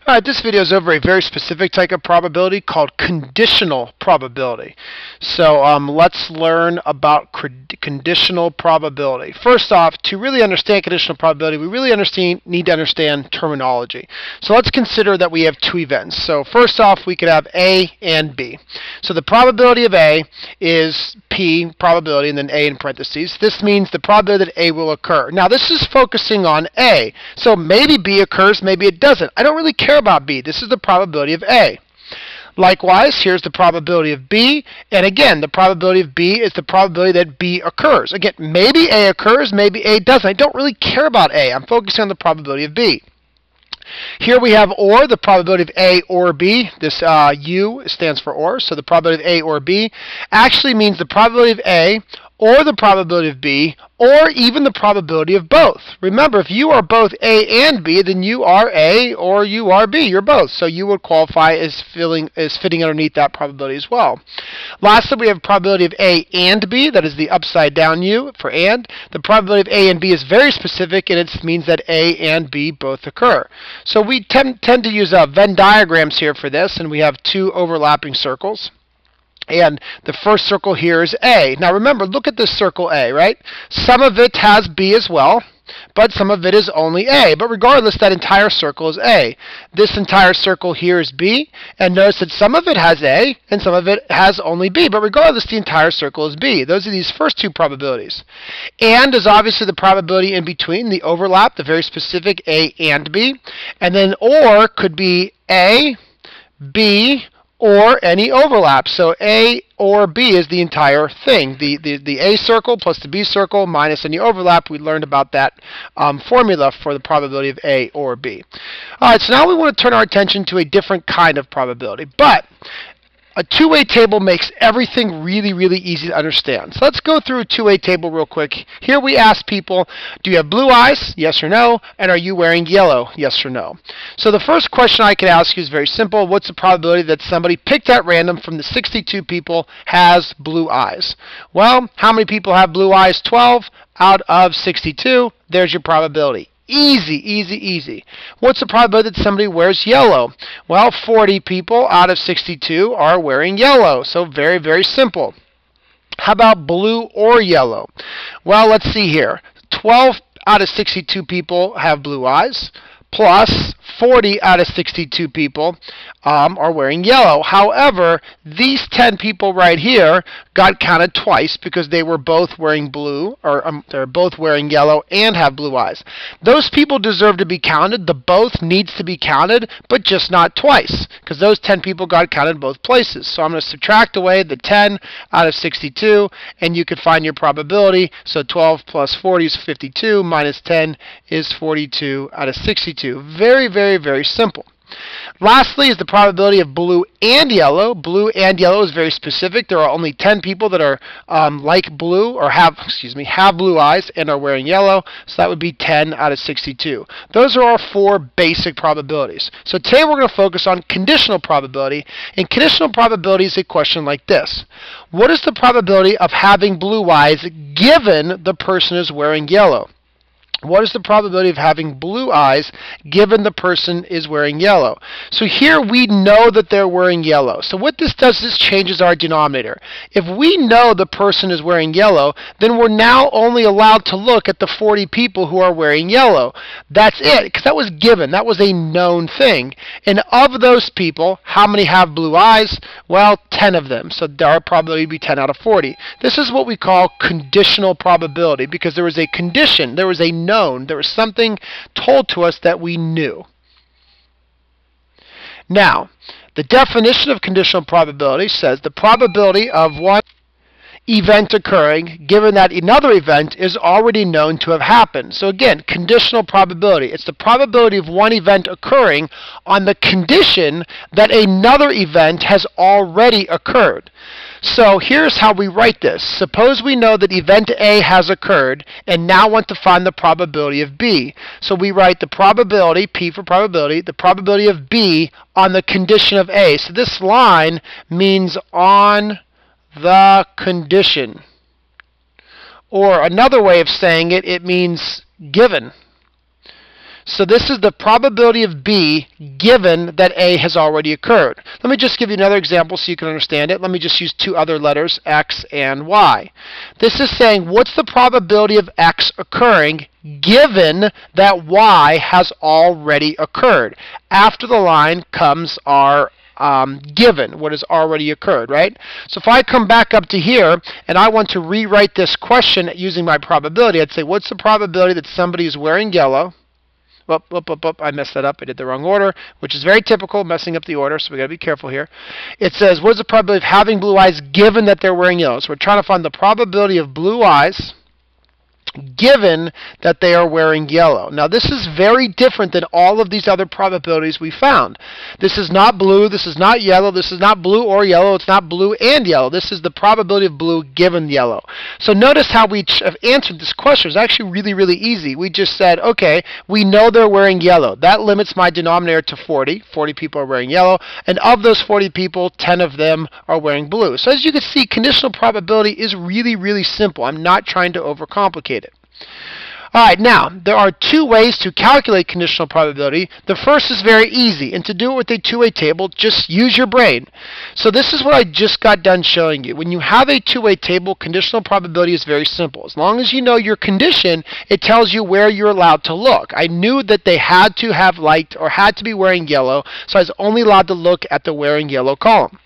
Alright, this video is over a very specific type of probability called conditional probability. So let's learn about conditional probability. First off, to really understand conditional probability, we really need to understand terminology. So let's consider that we have two events. So first off, we could have A and B. So the probability of A is P, probability, and then A in parentheses. This means the probability that A will occur. Now this is focusing on A. So maybe B occurs, maybe it doesn't. I don't really care about B. This is the probability of A. Likewise, here's the probability of B, and again, the probability of B is the probability that B occurs. Again, maybe A occurs, maybe A doesn't. I don't really care about A. I'm focusing on the probability of B. Here we have OR, the probability of A or B. This U stands for OR, so the probability of A or B actually means the probability of A or the probability of B, or even the probability of both. Remember, if you are both A and B, then you are A or you are B. You're both. So you would qualify as fitting underneath that probability as well. Lastly, we have probability of A and B. That is the upside down U for and. The probability of A and B is very specific, and it means that A and B both occur. So we tend to use Venn diagrams here for this, and we have two overlapping circles. And the first circle here is A. Now remember, look at this circle A, right? Some of it has B as well, but some of it is only A. But regardless, that entire circle is A. This entire circle here is B, and notice that some of it has A, and some of it has only B. But regardless, the entire circle is B. Those are these first two probabilities. And is obviously the probability in between, the overlap, the very specific A and B. And then OR could be A, B, or any overlap. So A or B is the entire thing. The A circle plus the B circle minus any overlap. We learned about that formula for the probability of A or B. All right, so now we want to turn our attention to a different kind of probability. But a two-way table makes everything really, really easy to understand. So let's go through a two-way table real quick. Here we ask people, do you have blue eyes? Yes or no. And are you wearing yellow? Yes or no. So the first question I could ask you is very simple. What's the probability that somebody picked at random from the 62 people has blue eyes? Well, how many people have blue eyes? 12 out of 62. There's your probability. Easy, easy, easy. What's the probability that somebody wears yellow? Well, 40 people out of 62 are wearing yellow. So very, very simple. How about blue or yellow? Well, let's see here. 12 out of 62 people have blue eyes, plus 40 out of 62 people are wearing yellow. However, these 10 people right here got counted twice because they were both wearing blue, or they're both wearing yellow and have blue eyes. Those people deserve to be counted. The both needs to be counted, but just not twice, because those 10 people got counted both places. So I'm going to subtract away the 10 out of 62, and you could find your probability. So 12 plus 40 is 52, minus 10 is 42 out of 62. Very, very, very simple. Lastly is the probability of blue and yellow. Blue and yellow is very specific. There are only 10 people that are like blue, or have blue eyes and are wearing yellow. So that would be 10 out of 62. Those are our four basic probabilities. So today we're going to focus on conditional probability. And conditional probability is a question like this. What is the probability of having blue eyes given the person is wearing yellow? What is the probability of having blue eyes given the person is wearing yellow? So here we know that they're wearing yellow. So what this does is changes our denominator. If we know the person is wearing yellow, then we're now only allowed to look at the 40 people who are wearing yellow. That's it, because that was given. That was a known thing. And of those people, how many have blue eyes? Well, 10 of them. So our probability would be 10 out of 40. This is what we call conditional probability, because there was a condition, there was a known. There was something told to us that we knew. Now, the definition of conditional probability says the probability of one event occurring given that another event is already known to have happened. So again, conditional probability. It's the probability of one event occurring on the condition that another event has already occurred. So here's how we write this. Suppose we know that event A has occurred and now want to find the probability of B. So we write the probability, P for probability, the probability of B on the condition of A. So this line means on the condition. Or another way of saying it, it means given. So this is the probability of B given that A has already occurred. Let me just give you another example so you can understand it. Let me just use two other letters, X and Y. This is saying what's the probability of X occurring given that Y has already occurred. After the line comes our given, what has already occurred, right? So if I come back up to here and I want to rewrite this question using my probability, I'd say what's the probability that somebody is wearing yellow? I messed that up. I did the wrong order, which is very typical, messing up the order, so we got to be careful here. It says, what is the probability of having blue eyes given that they're wearing yellow? So we're trying to find the probability of blue eyes given that they are wearing yellow. Now this is very different than all of these other probabilities we found. This is not blue, this is not yellow, this is not blue or yellow, it's not blue and yellow. This is the probability of blue given yellow. So notice how we have answered this question. It's actually really, really easy. We just said, okay, we know they're wearing yellow. That limits my denominator to 40. 40 people are wearing yellow, and of those 40 people, 10 of them are wearing blue. So as you can see, conditional probability is really, really simple. I'm not trying to overcomplicate it. All right, now, there are two ways to calculate conditional probability. The first is very easy, and to do it with a two-way table, just use your brain. So this is what I just got done showing you. When you have a two-way table, conditional probability is very simple. As long as you know your condition, it tells you where you're allowed to look. I knew that they had to have liked or had to be wearing yellow, so I was only allowed to look at the wearing yellow column.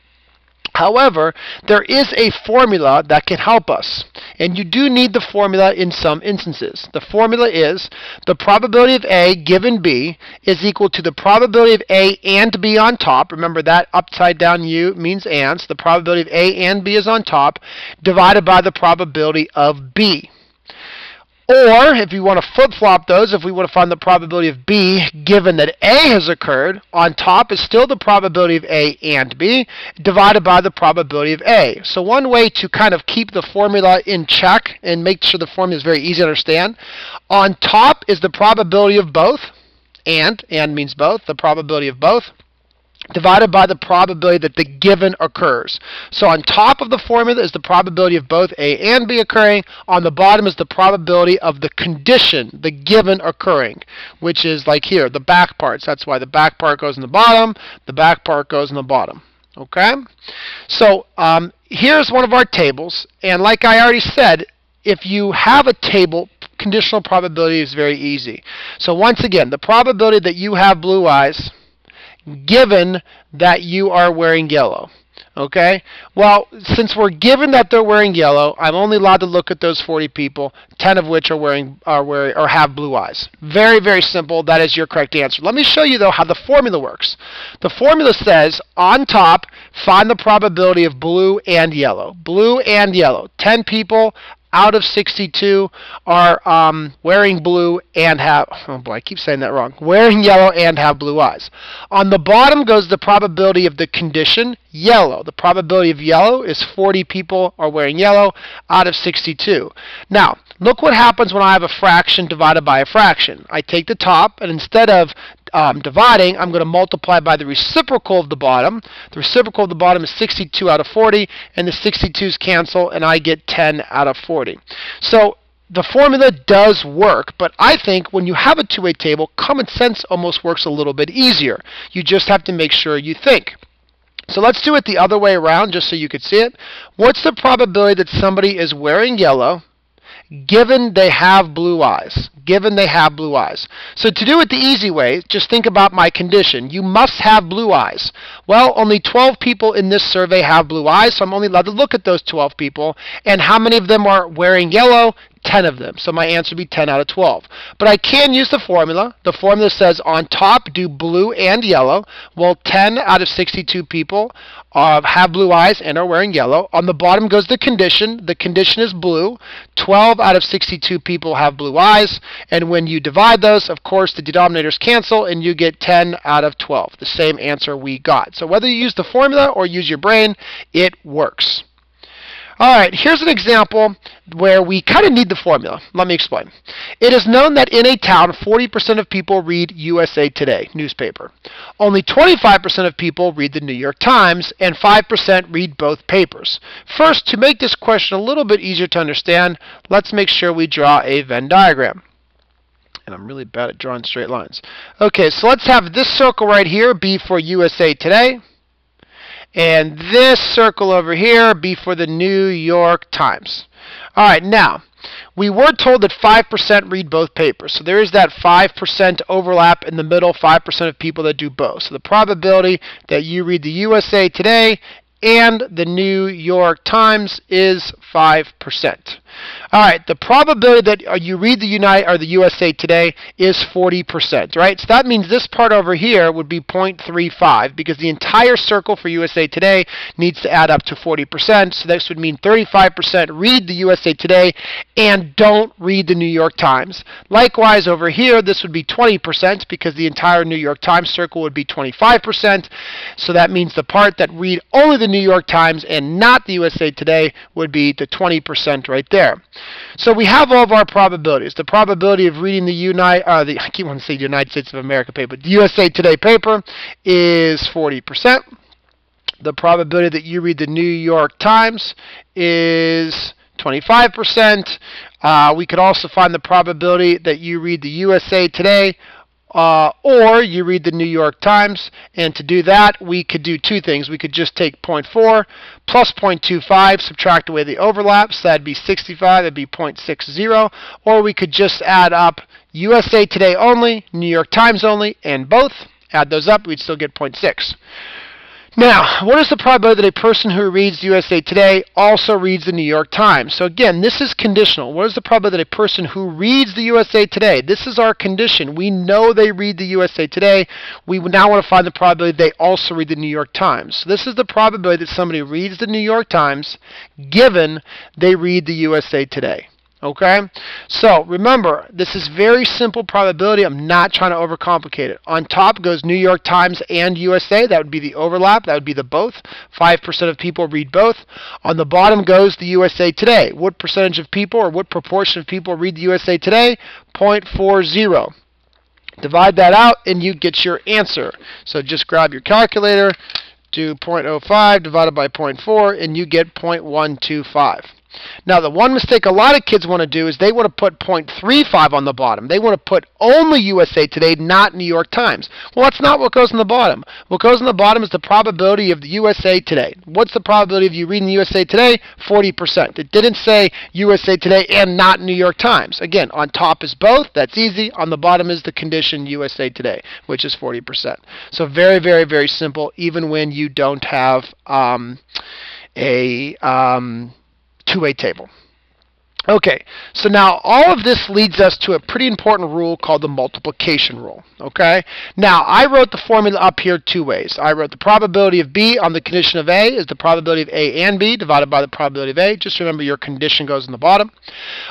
However, there is a formula that can help us, and you do need the formula in some instances. The formula is the probability of A given B is equal to the probability of A and B on top. Remember that upside down U means and, so the probability of A and B is on top, divided by the probability of B. Or, if you want to flip-flop those, if we want to find the probability of B given that A has occurred, on top is still the probability of A and B divided by the probability of A. So one way to kind of keep the formula in check and make sure the formula is very easy to understand, on top is the probability of both, and means both, the probability of both, divided by the probability that the given occurs. So on top of the formula is the probability of both A and B occurring. On the bottom is the probability of the condition, the given occurring, which is like here, the back parts. That's why the back part goes in the bottom, the back part goes in the bottom. Okay? So here's one of our tables, and like I already said, if you have a table, conditional probability is very easy. So once again, the probability that you have blue eyes given that you are wearing yellow. Okay? Well, since we're given that they're wearing yellow, I'm only allowed to look at those 40 people, 10 of which are have blue eyes. Very, very simple. That is your correct answer. Let me show you, though, how the formula works. The formula says, on top, find the probability of blue and yellow. Blue and yellow. 10 people out of 62 are wearing blue and have, oh boy, I keep saying that wrong, wearing yellow and have blue eyes. On the bottom goes the probability of the condition, yellow. The probability of yellow is 40 people are wearing yellow out of 62. Now, look what happens when I have a fraction divided by a fraction. I take the top, and instead of dividing, I'm going to multiply by the reciprocal of the bottom. The reciprocal of the bottom is 62 out of 40, and the 62's cancel, and I get 10 out of 40. So the formula does work, but I think when you have a two-way table, common sense almost works a little bit easier. You just have to make sure you think. So let's do it the other way around, just so you could see it. What's the probability that somebody is wearing yellow given they have blue eyes? Given they have blue eyes. So to do it the easy way, just think about my condition. You must have blue eyes. Well, only 12 people in this survey have blue eyes, so I'm only allowed to look at those 12 people. And how many of them are wearing yellow? 10 of them. So my answer would be 10 out of 12. But I can use the formula. The formula says on top do blue and yellow. Well, 10 out of 62 people have blue eyes and are wearing yellow. On the bottom goes the condition. The condition is blue. 12 out of 62 people have blue eyes. And when you divide those, of course, the denominators cancel and you get 10 out of 12. The same answer we got. So whether you use the formula or use your brain, it works. All right, here's an example where we kind of need the formula. Let me explain. It is known that in a town, 40% of people read USA Today newspaper. Only 25% of people read the New York Times, and 5% read both papers. First, to make this question a little bit easier to understand, let's make sure we draw a Venn diagram. And I'm really bad at drawing straight lines. Okay, so let's have this circle right here be for USA Today. And this circle over here be for the New York Times. All right, now, we were told that 5% read both papers. So there is that 5% overlap in the middle, 5% of people that do both. So the probability that you read the USA Today and the New York Times is 5%. All right, the probability that you read the USA Today is 40%, right? So that means this part over here would be 0.35 because the entire circle for USA Today needs to add up to 40%. So this would mean 35% read the USA Today and don't read the New York Times. Likewise, over here, this would be 20% because the entire New York Times circle would be 25%. So that means the part that read only the New York Times and not the USA Today would be the 20% right there. So we have all of our probabilities. The probability of reading the I keep wanting to say United States of America paper, the USA Today paper is 40%. The probability that you read the New York Times is 25%. We could also find the probability that you read the USA Today or you read the New York Times, and to do that, we could do two things. We could just take 0.4 plus 0.25, subtract away the overlaps. So that'd be 65, that'd be 0.60, or we could just add up USA Today only, New York Times only, and both. Add those up, we'd still get 0.6. Now, what is the probability that a person who reads USA Today also reads the New York Times? So again, this is conditional. What is the probability that a person who reads the USA Today? This is our condition. We know they read the USA Today. We now want to find the probability they also read the New York Times. So this is the probability that somebody reads the New York Times given they read the USA Today. Okay, so remember, this is very simple probability. I'm not trying to overcomplicate it. On top goes New York Times and USA. That would be the overlap. That would be the both. 5% of people read both. On the bottom goes the USA Today. What percentage of people or what proportion of people read the USA Today? 0.40. Divide that out and you get your answer. So just grab your calculator, do 0.05 divided by 0.4, and you get 0.125. Now, the one mistake a lot of kids want to do is they want to put 0.35 on the bottom. They want to put only USA Today, not New York Times. Well, that's not what goes in the bottom. What goes in the bottom is the probability of the USA Today. What's the probability of you reading the USA Today? 40%. It didn't say USA Today and not New York Times. Again, on top is both. That's easy. On the bottom is the condition USA Today, which is 40%. So very, very, very simple, even when you don't have a two-way table. Okay, so now all of this leads us to a pretty important rule called the multiplication rule. Okay, now I wrote the formula up here two ways. I wrote the probability of B on the condition of A is the probability of A and B divided by the probability of A. Just remember your condition goes in the bottom.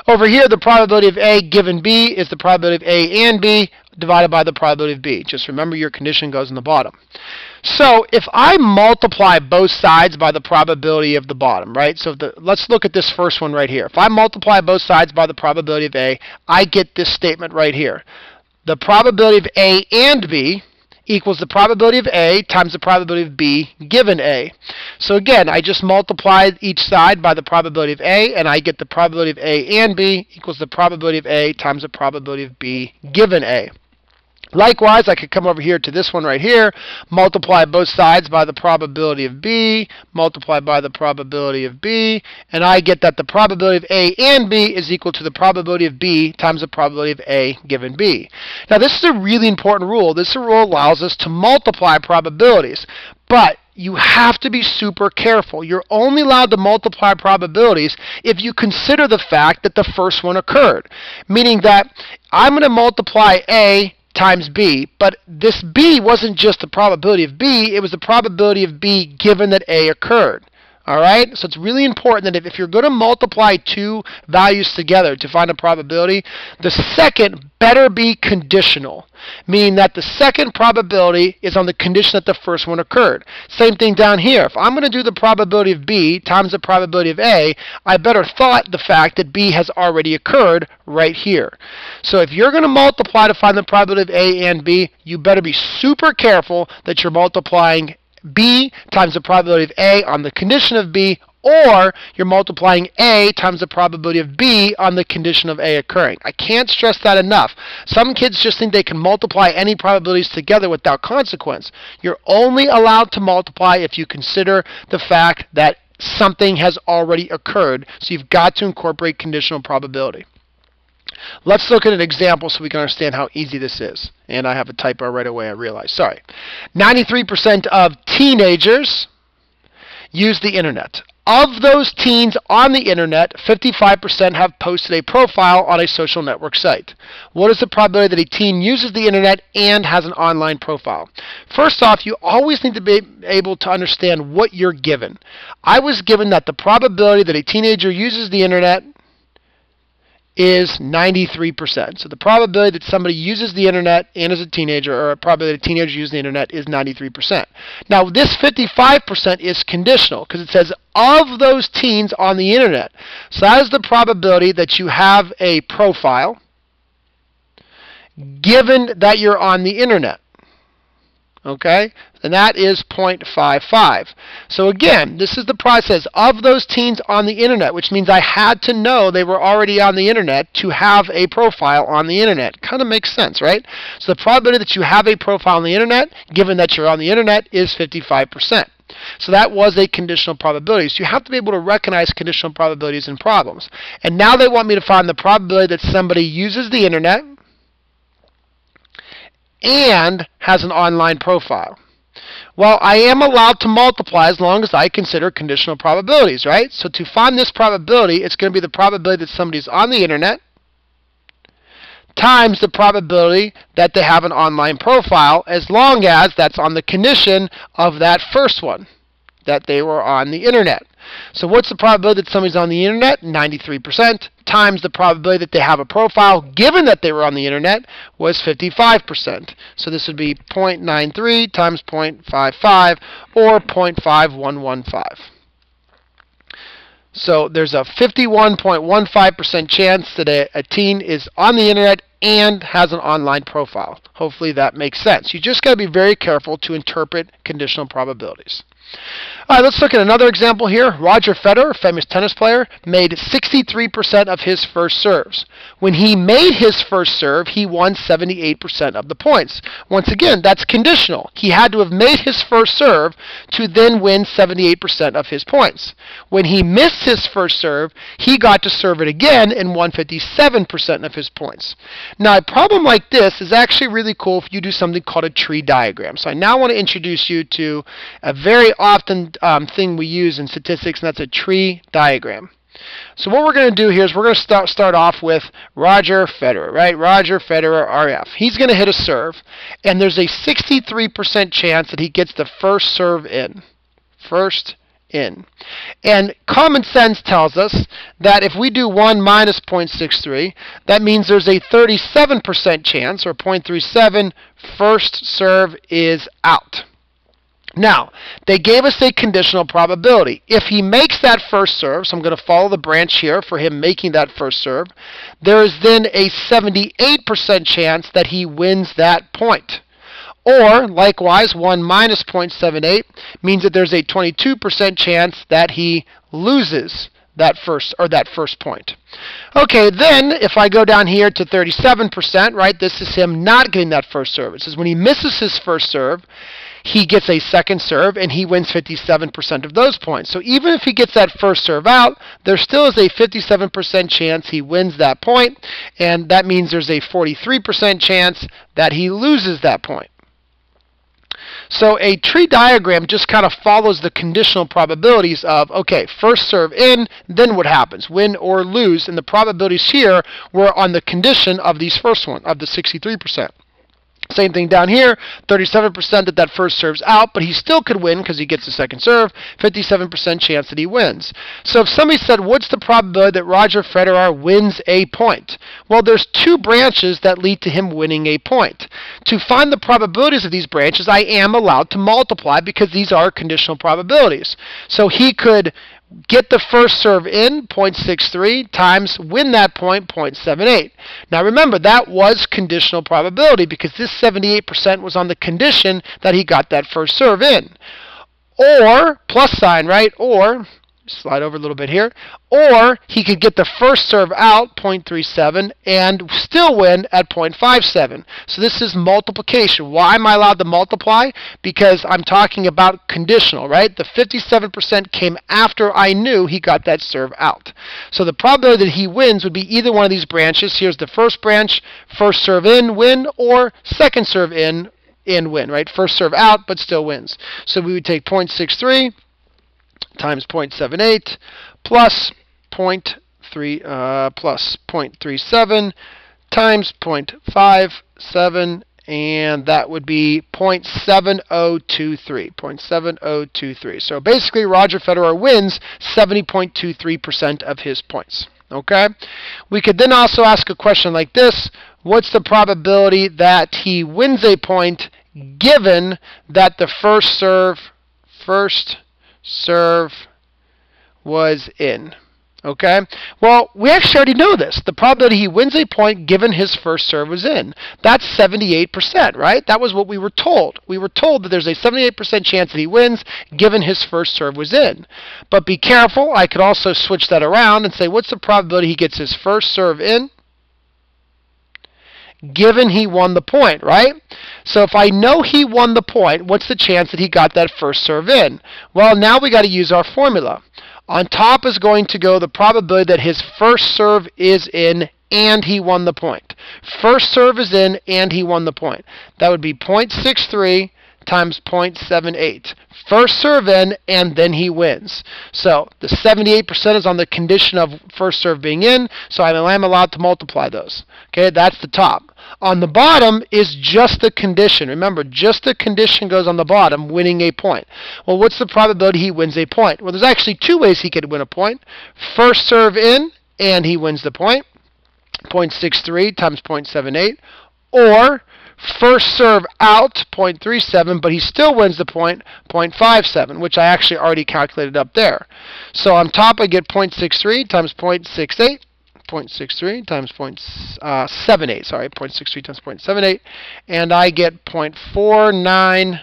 Over here, the probability of A given B is the probability of A and B divided by the probability of B. Just remember your condition goes in the bottom. So if I multiply both sides by the probability of the bottom, right? So let's look at this first one right here. If I multiply both sides by the probability of A, I get this statement right here. The probability of A and B equals the probability of A times the probability of B given A. So again, I just multiplied each side by the probability of A, and I get the probability of A and B equals the probability of A times the probability of B given A. Likewise, I could come over here to this one right here, multiply both sides by the probability of B, multiply by the probability of B, and I get that the probability of A and B is equal to the probability of B times the probability of A given B. Now, this is a really important rule. This rule allows us to multiply probabilities, but you have to be super careful. You're only allowed to multiply probabilities if you consider the fact that the first one occurred, meaning that I'm going to multiply A times B, but this B wasn't just the probability of B, it was the probability of B given that A occurred. Alright, so it's really important that if you're going to multiply two values together to find a probability, the second better be conditional, meaning that the second probability is on the condition that the first one occurred. Same thing down here. If I'm going to do the probability of B times the probability of A, I better thought the fact that B has already occurred right here. So if you're going to multiply to find the probability of A and B, you better be super careful that you're multiplying B times the probability of A on the condition of B or you're multiplying A times the probability of B on the condition of A occurring. I can't stress that enough. Some kids just think they can multiply any probabilities together without consequence. You're only allowed to multiply if you consider the fact that something has already occurred, so you've got to incorporate conditional probability. Let's look at an example so we can understand how easy this is. And I have a typo right away, I realize. Sorry. 93% of teenagers use the internet. Of those teens on the internet, 55% have posted a profile on a social network site. What is the probability that a teen uses the internet and has an online profile? First off, you always need to be able to understand what you're given. I was given that the probability that a teenager uses the internet is 93%. So the probability that somebody uses the internet and is a teenager, or a probability that a teenager uses the internet, is 93%. Now this 55% is conditional because it says of those teens on the internet. So that is the probability that you have a profile given that you're on the internet. Okay? And that is 0.55. So again, this is the process of those teens on the internet, which means I had to know they were already on the internet to have a profile on the internet. Kind of makes sense, right? So the probability that you have a profile on the internet, given that you're on the internet, is 55%. So that was a conditional probability. So you have to be able to recognize conditional probabilities in problems. And now they want me to find the probability that somebody uses the internet and has an online profile. Well, I am allowed to multiply as long as I consider conditional probabilities, right? So to find this probability, it's going to be the probability that somebody's on the internet times the probability that they have an online profile, as long as that's on the condition of that first one, that they were on the internet. So what's the probability that somebody's on the internet? 93%, times the probability that they have a profile, given that they were on the internet, was 55%. So this would be 0.93 times 0.55, or 0.5115. So there's a 51.15% chance that a teen is on the internet and has an online profile. Hopefully that makes sense. You just got to be very careful to interpret conditional probabilities. All right, let's look at another example here. Roger Federer, famous tennis player, made 63% of his first serves. When he made his first serve, he won 78% of the points. Once again, that's conditional. He had to have made his first serve to then win 78% of his points. When he missed his first serve, he got to serve it again and won 57% of his points. Now, a problem like this is actually really cool if you do something called a tree diagram. So I now want to introduce you to a very often thing we use in statistics, and that's a tree diagram. So what we're going to do here is we're going to start off with Roger Federer, right? Roger Federer, RF. He's going to hit a serve, and there's a 63% chance that he gets the first serve in. First in. And common sense tells us that if we do 1 minus 0.63, that means there's a 37% chance, or 0.37, first serve is out. Now, they gave us a conditional probability. If he makes that first serve, so I'm going to follow the branch here for him making that first serve, there is then a 78% chance that he wins that point. Or, likewise, 1 minus 0.78 means that there's a 22% chance that he loses that first point. Okay, then if I go down here to 37%, right, this is him not getting that first serve. It says when he misses his first serve, he gets a second serve, and he wins 57% of those points. So even if he gets that first serve out, there still is a 57% chance he wins that point, and that means there's a 43% chance that he loses that point. So a tree diagram just kind of follows the conditional probabilities of, okay, first serve in, then what happens? Win or lose, and the probabilities here were on the condition of these first one, of the 63%. Same thing down here, 37% that first serve's out, but he still could win because he gets the second serve, 57% chance that he wins. So if somebody said, what's the probability that Roger Federer wins a point? Well, there's two branches that lead to him winning a point. To find the probabilities of these branches, I am allowed to multiply because these are conditional probabilities. So he could get the first serve in, 0.63, times win that point, 0.78. Now remember, that was conditional probability because this 78% was on the condition that he got that first serve in. Or, plus sign, right? Or slide over a little bit here, or he could get the first serve out, 0.37, and still win at 0.57. So this is multiplication. Why am I allowed to multiply? Because I'm talking about conditional, right? The 57% came after I knew he got that serve out. So the probability that he wins would be either one of these branches. Here's the first branch, first serve in, win, or second serve in, win, right? First serve out, but still wins. So we would take 0.63 times 0.78 plus 0.37 times 0.57, and that would be 0.7023. 0.7023. So basically, Roger Federer wins 70.23% of his points. Okay? We could then also ask a question like this. What's the probability that he wins a point given that the first serve was in? Okay? Well, we actually already know this. The probability he wins a point given his first serve was in. That's 78%, right? That was what we were told. We were told that there's a 78% chance that he wins given his first serve was in. But be careful. I could also switch that around and say, what's the probability he gets his first serve in given he won the point, right? So if I know he won the point, what's the chance that he got that first serve in? Well, now we got to use our formula. On top is going to go the probability that his first serve is in and he won the point. First serve is in and he won the point. That would be 0.63 times 0.78. First serve in and then he wins. So the 78% is on the condition of first serve being in, so I am allowed to multiply those. Okay, that's the top. On the bottom is just the condition. Remember, just the condition goes on the bottom, winning a point. Well, what's the probability he wins a point? Well, there's actually two ways he could win a point. First serve in, and he wins the point, 0.63 times 0.78. Or first serve out, 0.37, but he still wins the point, 0.57, which I actually already calculated up there. So on top, I get 0.63 times 0.68. 0.63 times 0.78, sorry, 0.63 times 0.78, and I get 0.4914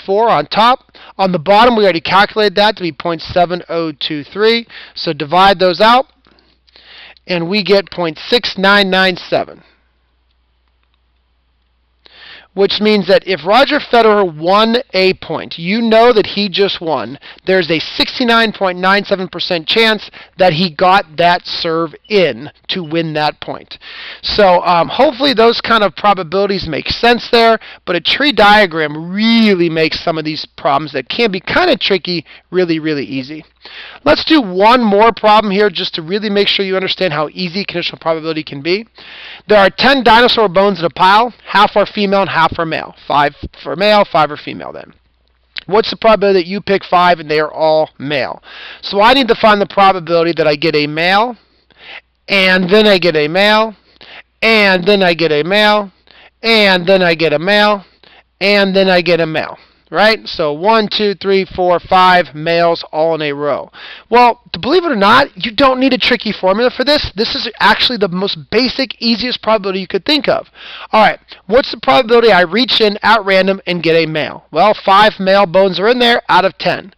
on top. On the bottom, we already calculated that to be 0.7023, so divide those out, and we get 0.6997. Which means that if Roger Federer won a point, you know that he just won. There's a 69.97% chance that he got that serve in to win that point. So hopefully those kind of probabilities make sense there, but a tree diagram really makes some of these problems that can be kind of tricky really, really easy. Let's do one more problem here just to really make sure you understand how easy conditional probability can be. There are 10 dinosaur bones in a pile. Half are female and half are male. 5 for male, 5 are female then. What's the probability that you pick 5 and they are all male? So I need to find the probability that I get a male, and then I get a male, and then I get a male, and then I get a male, and then I get a male. Right? So 1, 2, 3, 4, 5 males all in a row. Well, to believe it or not, you don't need a tricky formula for this. This is actually the most basic, easiest probability you could think of. All right, what's the probability I reach in at random and get a male? Well, 5 male bones are in there out of 10.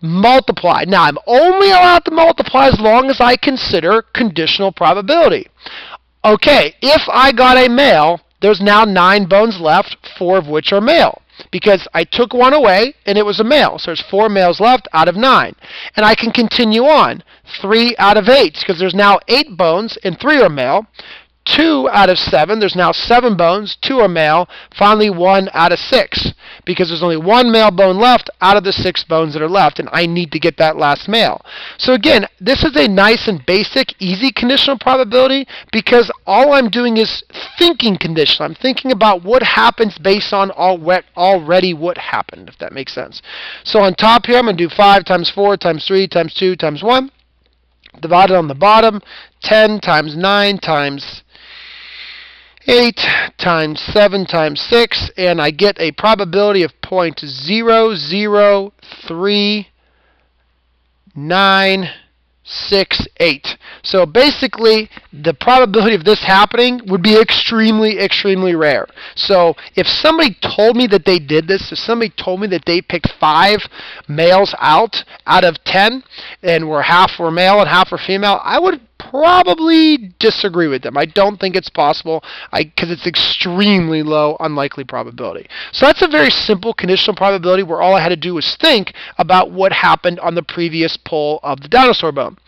Multiply. Now, I'm only allowed to multiply as long as I consider conditional probability. Okay, if I got a male, there's now 9 bones left, 4 of which are male. Because I took one away, and it was a male. So there's 4 males left out of 9. And I can continue on. 3 out of 8, because there's now 8 bones, and 3 are male. 2 out of 7, there's now 7 bones, 2 are male. Finally, 1 out of 6, because there's only 1 male bone left out of the 6 bones that are left, and I need to get that last male. So again, this is a nice and basic, easy conditional probability, because all I'm doing is thinking conditional. I'm thinking about what happens based on already what happened, if that makes sense. So on top here, I'm going to do 5 times 4 times 3 times 2 times 1. Divided on the bottom, 10 times 9 times 8 times 7 times 6, and I get a probability of 0.00398. So basically, the probability of this happening would be extremely, extremely rare. So if somebody told me that they did this, if somebody told me that they picked 5 males out of 10, and half were male and half were female, I would probably disagree with them. I don't think it's possible because it's extremely low unlikely probability. So that's a very simple conditional probability where all I had to do was think about what happened on the previous pull of the dinosaur bone.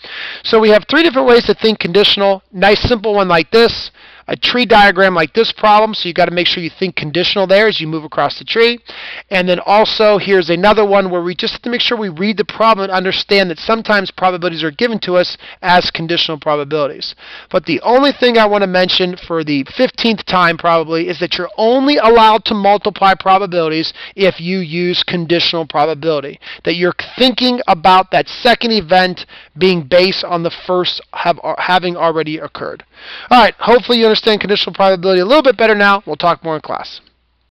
So we have 3 different ways to think conditional. Nice simple one like this. A tree diagram like this problem, so you've got to make sure you think conditional there as you move across the tree. And then also here's another one where we just have to make sure we read the problem and understand that sometimes probabilities are given to us as conditional probabilities. But the only thing I want to mention for the 15th time probably is that you're only allowed to multiply probabilities if you use conditional probability. That you're thinking about that second event being based on the first having already occurred. All right, hopefully you understand conditional probability a little bit better now. We'll talk more in class.